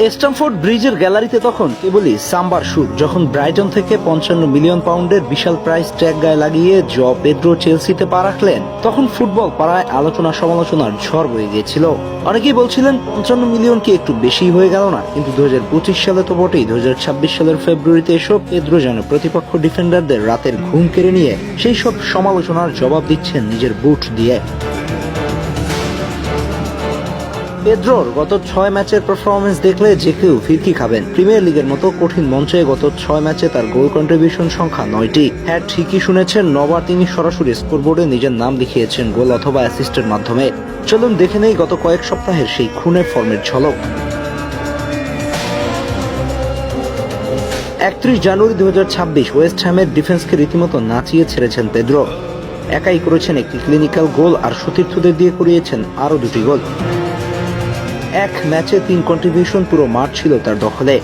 Stamford ব্রিজের গ্যালারিতে তখন কেবলই সাম্বার সুর, যখন ব্রাইটন থেকে 55 মিলিয়ন পাউন্ডের বিশাল প্রাইস ট্যাগ গায়ে লাগিয়ে পেদ্রো চেলসিতে পা রাখলেন, তখন ফুটবল পাড়ায় আলোচনা সমালোচনার ঝড় বয়ে গিয়েছিল। অনেকেই বলছিলেন 55 মিলিয়ন কি একটু বেশি হয়ে গেল না? কিন্তু 2025 সালে তো বটেই, 2026 সালের ফেব্রুয়ারিতে এসব পেদ্রো যেন প্রতিপক্ষ ডিফেন্ডারদের রাতের ঘুম কেড়ে নিয়ে সেই সব সমালোচনার জবাব দিচ্ছেন নিজের বুট দিয়ে। পেদ্রোর গত 6 ম্যাচের পারফরমেন্স দেখলে যে কেউ ফিরকি খাবেন। প্রিমিয়ার লিগের মতো কঠিন মঞ্চে গত 6 ম্যাচে তার গোল কন্ট্রিবিউশন সংখ্যা 9টি। হ্যাঁ, ঠিকই শুনেছেন, 9বার তিনি সরাসরি স্কোরবোর্ডে নিজের নাম লিখিয়েছেন গোল অথবা অ্যাসিস্টের মাধ্যমে। চলুন দেখে নেই গত কয়েক সপ্তাহের সেই খুনে ফর্মের ঝলক। 31 জানুয়ারি 2026 ওয়েস্ট হ্যামের ডিফেন্সকে রীতিমতো নাচিয়ে ছেড়েছেন পেদ্রো। একাই করেছেন একটি ক্লিনিক্যাল গোল, আর সতীর্থদের দিয়ে করিয়েছেন আরও 2টি গোল। এক ম্যাচে 3 কন্ট্রিবিউশন, পুরো মাঠ ছিল তার দখলে।